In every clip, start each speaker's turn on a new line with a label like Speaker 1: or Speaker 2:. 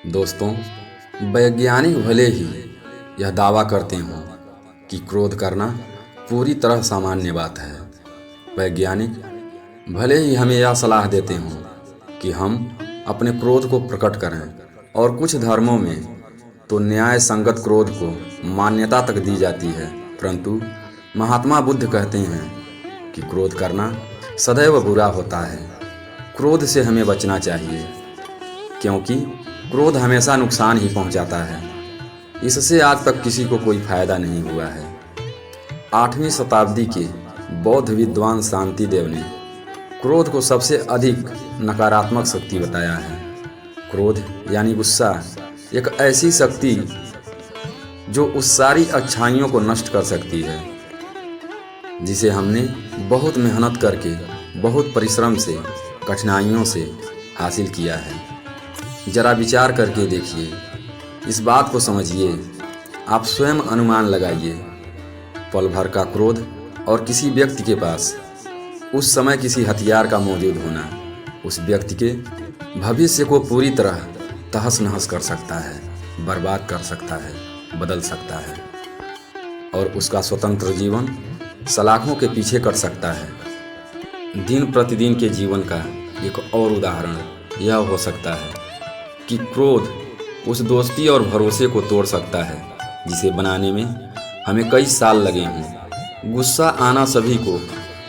Speaker 1: दोस्तों, वैज्ञानिक भले ही यह दावा करते हों कि क्रोध करना पूरी तरह सामान्य बात है। वैज्ञानिक भले ही हमें यह सलाह देते हों कि हम अपने क्रोध को प्रकट करें, और कुछ धर्मों में तो न्याय संगत क्रोध को मान्यता तक दी जाती है, परंतु महात्मा बुद्ध कहते हैं कि क्रोध करना सदैव बुरा होता है। क्रोध से हमें बचना चाहिए, क्योंकि क्रोध हमेशा नुकसान ही पहुंचाता है। इससे आज तक किसी को कोई फायदा नहीं हुआ है। 8वीं शताब्दी के बौद्ध विद्वान शांतिदेव ने क्रोध को सबसे अधिक नकारात्मक शक्ति बताया है। क्रोध यानी गुस्सा एक ऐसी शक्ति जो उस सारी अच्छाइयों को नष्ट कर सकती है जिसे हमने बहुत मेहनत करके, बहुत परिश्रम से, कठिनाइयों से हासिल किया है। जरा विचार करके देखिए, इस बात को समझिए, आप स्वयं अनुमान लगाइए। पल भर का क्रोध और किसी व्यक्ति के पास उस समय किसी हथियार का मौजूद होना उस व्यक्ति के भविष्य को पूरी तरह तहस नहस कर सकता है, बर्बाद कर सकता है, बदल सकता है, और उसका स्वतंत्र जीवन सलाखों के पीछे कर सकता है। दिन प्रतिदिन के जीवन का एक और उदाहरण यह हो सकता है कि क्रोध उस दोस्ती और भरोसे को तोड़ सकता है जिसे बनाने में हमें कई साल लगे हों। गुस्सा आना सभी को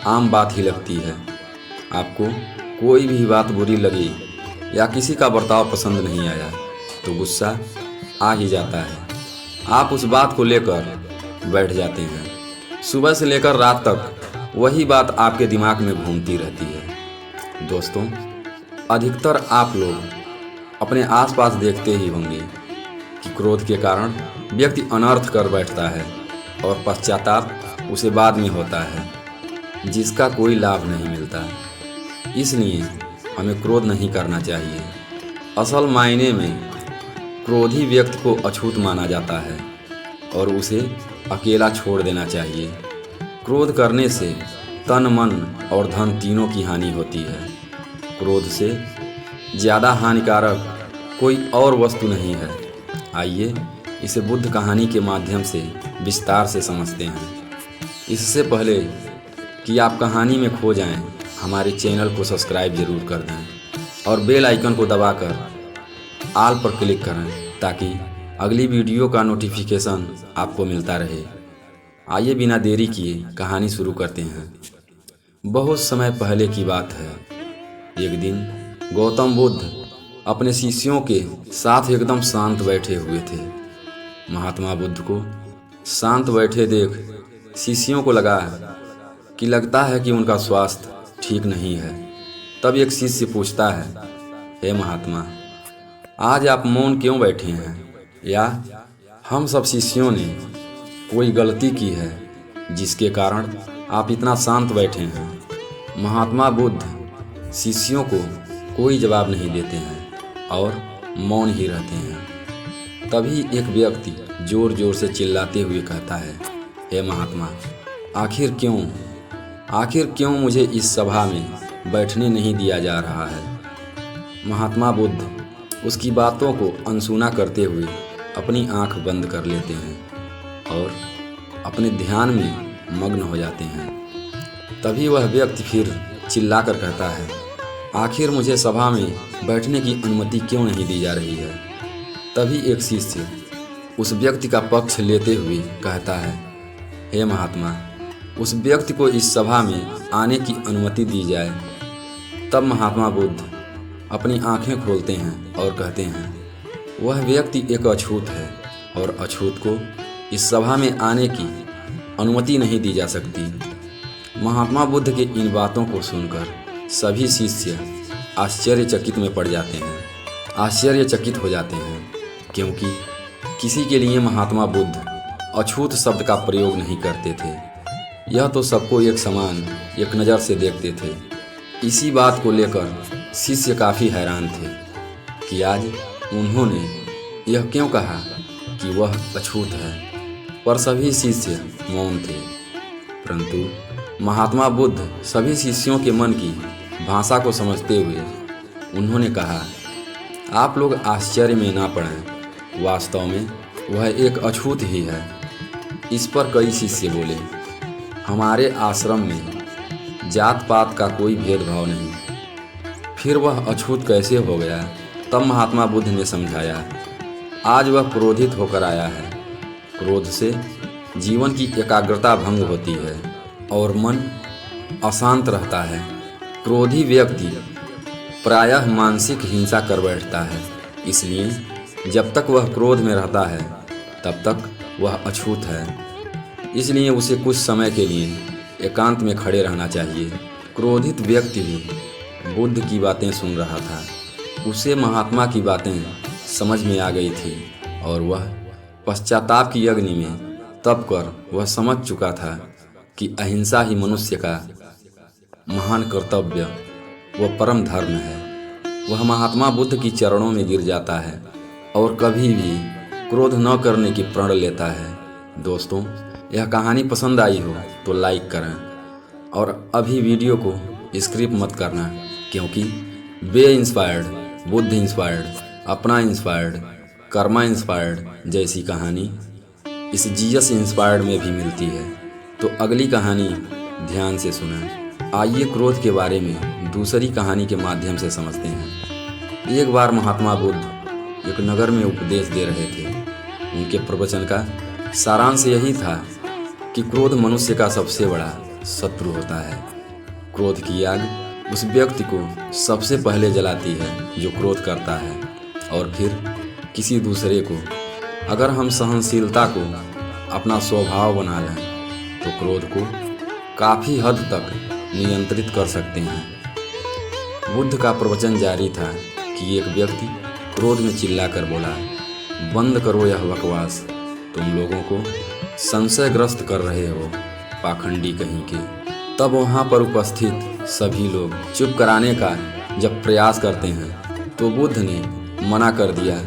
Speaker 1: आम बात ही लगती है। आपको कोई भी बात बुरी लगी या किसी का बर्ताव पसंद नहीं आया तो गुस्सा आ ही जाता है। आप उस बात को लेकर बैठ जाते हैं। सुबह से लेकर रात तक वही बात आपके दिमाग में घूमती रहती है। दोस्तों, अधिकतर आप लोग अपने आसपास देखते ही होंगे कि क्रोध के कारण व्यक्ति अनर्थ कर बैठता है और पश्चाताप उसे बाद में होता है, जिसका कोई लाभ नहीं मिलता। इसलिए हमें क्रोध नहीं करना चाहिए। असल मायने में क्रोधी व्यक्ति को अछूत माना जाता है और उसे अकेला छोड़ देना चाहिए। क्रोध करने से तन, मन और धन तीनों की हानि होती है। क्रोध से ज़्यादा हानिकारक कोई और वस्तु नहीं है। आइए इसे बुद्ध कहानी के माध्यम से विस्तार से समझते हैं। इससे पहले कि आप कहानी में खो जाएं, हमारे चैनल को सब्सक्राइब जरूर कर दें और बेल आइकन को दबाकर ऑल पर क्लिक करें ताकि अगली वीडियो का नोटिफिकेशन आपको मिलता रहे। आइए बिना देरी किए कहानी शुरू करते हैं। बहुत समय पहले की बात है। एक दिन गौतम बुद्ध अपने शिष्यों के साथ एकदम शांत बैठे हुए थे। महात्मा बुद्ध को शांत बैठे देख शिष्यों को लगा कि लगता है कि उनका स्वास्थ्य ठीक नहीं है। तब एक शिष्य पूछता है, हे महात्मा, आज आप मौन क्यों बैठे हैं? या हम सब शिष्यों ने कोई गलती की है जिसके कारण आप इतना शांत बैठे हैं? महात्मा बुद्ध शिष्यों को कोई जवाब नहीं देते हैं और मौन ही रहते हैं। तभी एक व्यक्ति जोर जोर से चिल्लाते हुए कहता है, हे महात्मा, आखिर क्यों मुझे इस सभा में बैठने नहीं दिया जा रहा है? महात्मा बुद्ध उसकी बातों को अनसुना करते हुए अपनी आंख बंद कर लेते हैं और अपने ध्यान में मग्न हो जाते हैं। तभी वह व्यक्ति फिर चिल्लाकर कहता है, आखिर मुझे सभा में बैठने की अनुमति क्यों नहीं दी जा रही है? तभी एक शिष्य उस व्यक्ति का पक्ष लेते हुए कहता है, हे महात्मा, उस व्यक्ति को इस सभा में आने की अनुमति दी जाए। तब महात्मा बुद्ध अपनी आंखें खोलते हैं और कहते हैं, वह व्यक्ति एक अछूत है और अछूत को इस सभा में आने की अनुमति नहीं दी जा सकती। महात्मा बुद्ध के इन बातों को सुनकर सभी शिष्य आश्चर्यचकित में पड़ जाते हैं, आश्चर्यचकित हो जाते हैं, क्योंकि किसी के लिए महात्मा बुद्ध अछूत शब्द का प्रयोग नहीं करते थे। यह तो सबको एक समान, एक नज़र से देखते थे। इसी बात को लेकर शिष्य काफ़ी हैरान थे कि आज उन्होंने यह क्यों कहा कि वह अछूत है, पर सभी शिष्य मौन थे। परंतु महात्मा बुद्ध सभी शिष्यों के मन की भाषा को समझते हुए उन्होंने कहा, आप लोग आश्चर्य में ना पड़ें, वास्तव में वह एक अछूत ही है। इस पर कई शिष्य बोले, हमारे आश्रम में जात पात का कोई भेदभाव नहीं। फिर वह अछूत कैसे हो गया? तब महात्मा बुद्ध ने समझाया, आज वह क्रोधित होकर आया है। क्रोध से जीवन की एकाग्रता भंग होती है और मन अशांत रहता है। क्रोधी व्यक्ति प्रायः मानसिक हिंसा कर बैठता है। इसलिए जब तक वह क्रोध में रहता है तब तक वह अछूत है। इसलिए उसे कुछ समय के लिए एकांत में खड़े रहना चाहिए। क्रोधित व्यक्ति भी बुद्ध की बातें सुन रहा था। उसे महात्मा की बातें समझ में आ गई थी और वह पश्चाताप की अग्नि में तप कर वह समझ चुका था कि अहिंसा ही मनुष्य का महान कर्तव्य व परम धर्म है। वह महात्मा बुद्ध की चरणों में गिर जाता है और कभी भी क्रोध न करने की प्रण लेता है। दोस्तों, यह कहानी पसंद आई हो तो लाइक करें और अभी वीडियो को स्किप मत करना, क्योंकि बे इंस्पायर्ड, बुद्ध इंस्पायर्ड, अपना इंस्पायर्ड, कर्मा इंस्पायर्ड जैसी कहानी इस जीसस इंस्पायर्ड में भी मिलती है। तो अगली कहानी ध्यान से सुनें। आइए क्रोध के बारे में दूसरी कहानी के माध्यम से समझते हैं। एक बार महात्मा बुद्ध एक नगर में उपदेश दे रहे थे। उनके प्रवचन का सारांश यही था कि क्रोध मनुष्य का सबसे बड़ा शत्रु होता है। क्रोध की आग उस व्यक्ति को सबसे पहले जलाती है जो क्रोध करता है, और फिर किसी दूसरे को। अगर हम सहनशीलता को अपना स्वभाव बना लें तो क्रोध को काफ़ी हद तक नियंत्रित कर सकते हैं। बुद्ध का प्रवचन जारी था कि एक व्यक्ति क्रोध में चिल्लाकर बोला, बंद करो यह बकवास, तुम लोगों को संशयग्रस्त कर रहे हो, पाखंडी कहीं के। तब वहाँ पर उपस्थित सभी लोग चुप कराने का जब प्रयास करते हैं तो बुद्ध ने मना कर दिया।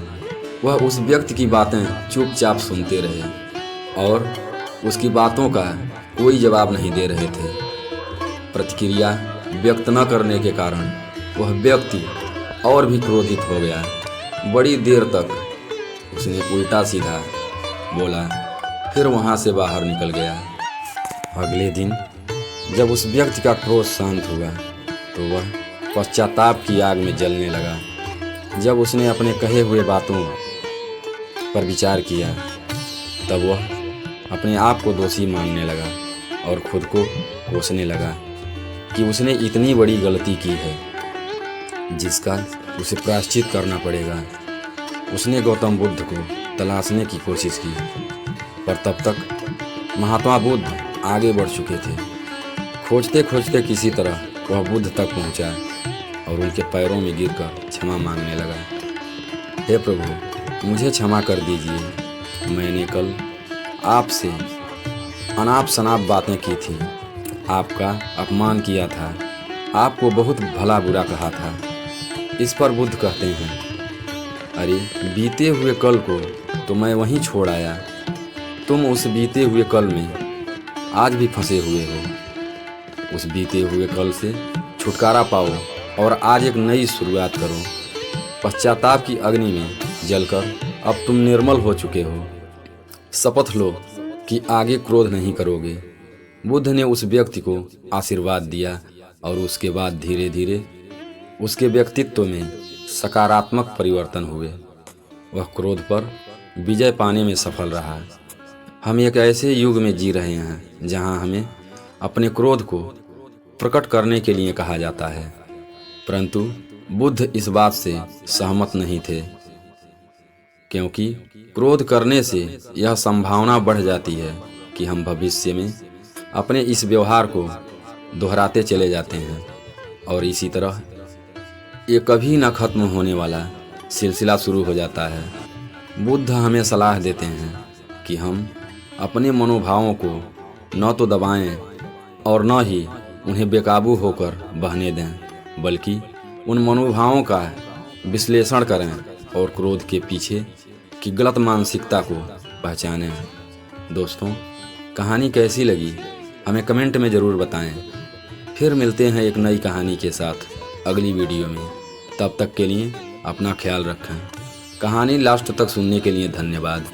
Speaker 1: वह उस व्यक्ति की बातें चुपचाप सुनते रहे और उसकी बातों का कोई जवाब नहीं दे रहे थे। प्रतिक्रिया व्यक्त न करने के कारण वह व्यक्ति और भी क्रोधित हो गया। बड़ी देर तक उसने उल्टा सीधा बोला, फिर वहाँ से बाहर निकल गया। अगले दिन जब उस व्यक्ति का क्रोध शांत हुआ तो वह पश्चाताप की आग में जलने लगा। जब उसने अपने कहे हुए बातों पर विचार किया तब वह अपने आप को दोषी मानने लगा और खुद को कोसने लगा कि उसने इतनी बड़ी गलती की है जिसका उसे प्रायश्चित करना पड़ेगा। उसने गौतम बुद्ध को तलाशने की कोशिश की, पर तब तक महात्मा बुद्ध आगे बढ़ चुके थे। खोजते खोजते किसी तरह वह बुद्ध तक पहुंचा और उनके पैरों में गिरकर क्षमा मांगने लगा। हे प्रभु, मुझे क्षमा कर दीजिए। मैंने कल आपसे अनाप शनाप बातें की थी, आपका अपमान किया था, आपको बहुत भला बुरा कहा था। इस पर बुद्ध कहते हैं, अरे बीते हुए कल को तो मैं वहीं छोड़ आया, तुम उस बीते हुए कल में आज भी फंसे हुए हो। उस बीते हुए कल से छुटकारा पाओ और आज एक नई शुरुआत करो। पश्चाताप की अग्नि में जलकर अब तुम निर्मल हो चुके हो। शपथ लो कि आगे क्रोध नहीं करोगे। बुद्ध ने उस व्यक्ति को आशीर्वाद दिया और उसके बाद धीरे धीरे उसके व्यक्तित्व में सकारात्मक परिवर्तन हुए। वह क्रोध पर विजय पाने में सफल रहा। हम एक ऐसे युग में जी रहे हैं जहां हमें अपने क्रोध को प्रकट करने के लिए कहा जाता है, परंतु बुद्ध इस बात से सहमत नहीं थे, क्योंकि क्रोध करने से यह संभावना बढ़ जाती है कि हम भविष्य में अपने इस व्यवहार को दोहराते चले जाते हैं और इसी तरह ये कभी न खत्म होने वाला सिलसिला शुरू हो जाता है। बुद्ध हमें सलाह देते हैं कि हम अपने मनोभावों को न तो दबाएं और न ही उन्हें बेकाबू होकर बहने दें, बल्कि उन मनोभावों का विश्लेषण करें और क्रोध के पीछे की गलत मानसिकता को पहचानें। दोस्तों, कहानी कैसी लगी हमें कमेंट में ज़रूर बताएं। फिर मिलते हैं एक नई कहानी के साथ अगली वीडियो में। तब तक के लिए अपना ख्याल रखें। कहानी लास्ट तक सुनने के लिए धन्यवाद।